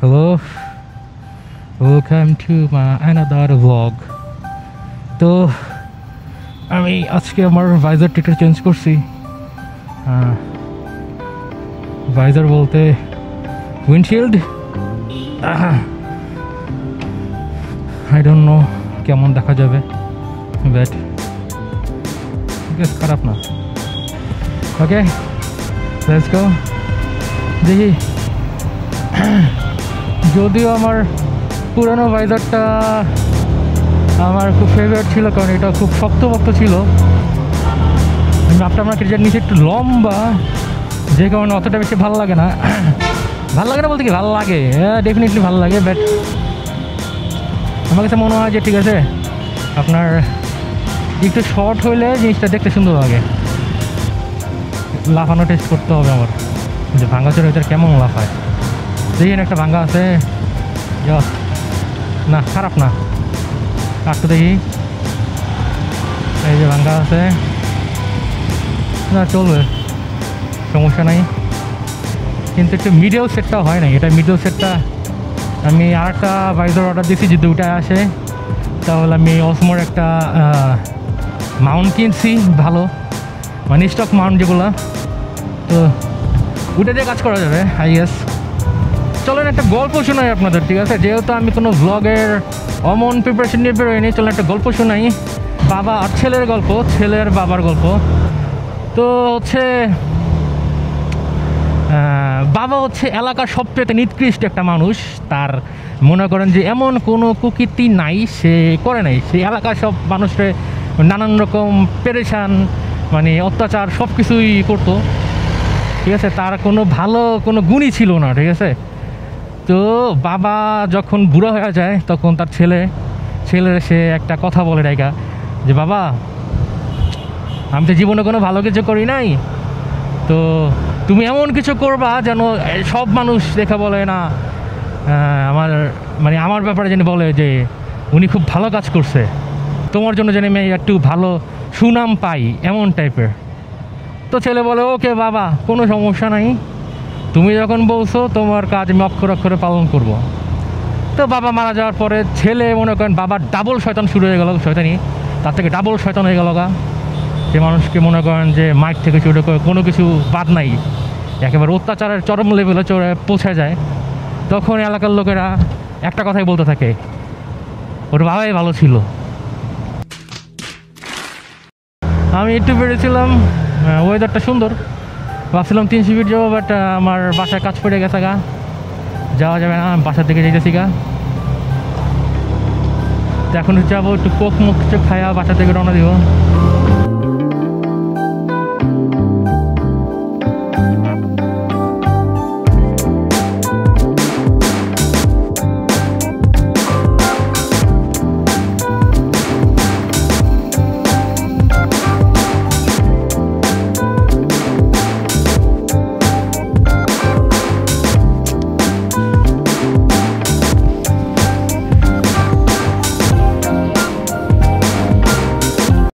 Hello, welcome to my another vlog. তো আমি আজকে আমার ভাইজারটা একটু চেঞ্জ করছি। ভাইজার বলতে উইন্ডশিল্ড, আই ডোন্ট নো কেমন দেখা যাবে, বাট খারাপ না। ওকে, লেটস গো। দেখি, যদিও আমার পুরানো ভাইজারটা আমার খুব ফেভারিট ছিল, কারণ এটা খুব শক্ত ছিল। আফটার মার্কেটের নিচে একটু লম্বা, যে কারণে অতটা বেশি ভালো লাগে না। ভালো লাগে না বলতে কি, ভালো লাগে, ডেফিনেটলি ভালো লাগে, বাট আমার কাছে মনে হয় যে ঠিক আছে, আপনার একটু শর্ট হইলে জিনিসটা দেখতে সুন্দর লাগে। লাফানো টেস্ট করতে হবে আমার, যে ভাঙ্গাচোর ভিতরে কেমন লাফায়। দেখেন একটা ভাঙ্গা আছে, না খারাপ না, কাটতে দেখি। এই যে ভাঙ্গা আছে, না চলবে, সমস্যা নাই। কিন্তু একটু মিডল সেটটা হয় না, এটা মিডল সেটটা আমি আর একটা ভাইজার অর্ডার দিয়েছি, যদি ওটা আসে তাহলে আমি অসমোর একটা মাউন্ট কিনছি, ভালো মানে স্টক মাউন্ট যেগুলো, তো ওটা দিয়ে কাজ করা যাবে আই গেস। চলেন একটা গল্প শোনাই আপনাদের, ঠিক আছে? যেহেতু আমি কোনো ভ্লগের অমন প্রিপারেশন নিয়ে বেরোয়নি, চলেন একটা গল্প শোনাই। বাবা আর ছেলের গল্প, ছেলের বাবার গল্প। তো হচ্ছে বাবা হচ্ছে এলাকার সবচেয়ে নিকৃষ্ট একটা মানুষ। তার মনে করেন যে এমন কোনো কুকীর্তি নাই সে করে নাই। সে এলাকার সব মানুষকে নানান রকম পেরেশান, মানে অত্যাচার সব কিছুই করতো, ঠিক আছে? তার কোনো গুণই ছিল না, ঠিক আছে? তো বাবা যখন বুড়ো হয়ে যায়, তখন তার ছেলের সে একটা কথা বলে ডাইকা, যে বাবা, আমি তো জীবনে কোনো ভালো কিছু করি নাই, তো তুমি এমন কিছু করবা যেন সব মানুষ দেখা বলে না, আমার ব্যাপারে যেন বলে যে উনি খুব ভালো কাজ করছে, তোমার জন্য যেন আমি একটু ভালো সুনাম পাই, এমন টাইপের। তো ছেলে বলে, ওকে বাবা, কোনো সমস্যা নাই, তুমি যখন বলছো তোমার কাজ আমি অক্ষরে অক্ষরে পালন করব। তো বাবা মারা যাওয়ার পরে ছেলে মনে করেন বাবার ডাবল শয়তান শুরু হয়ে গেল, শয়তানি তার থেকে ডাবল শয়তান হয়ে গেল গা। যে মানুষকে মনে করেন যে মাইক থেকে শুরু করে কোনো কিছু বাদ নাই, একেবারে অত্যাচারের চরম লেভেলে পৌঁছে যায়। তখন এলাকার লোকেরা একটা কথাই বলতে থাকে, ওর বাবাই ভালো ছিল। আমি একটু বেরিয়েছিলাম, ওয়েদারটা সুন্দর, ভাবছিলাম 300 ফিট যাবো, বাট আমার বাসায় কাজ পড়ে গেছে গা, যাওয়া যাবে না, বাসার দিকে যেতেছি গা। তো এখন যাবো একটু কোক মুখ কিছু খাইয়া বাসা থেকে রওনা দিব।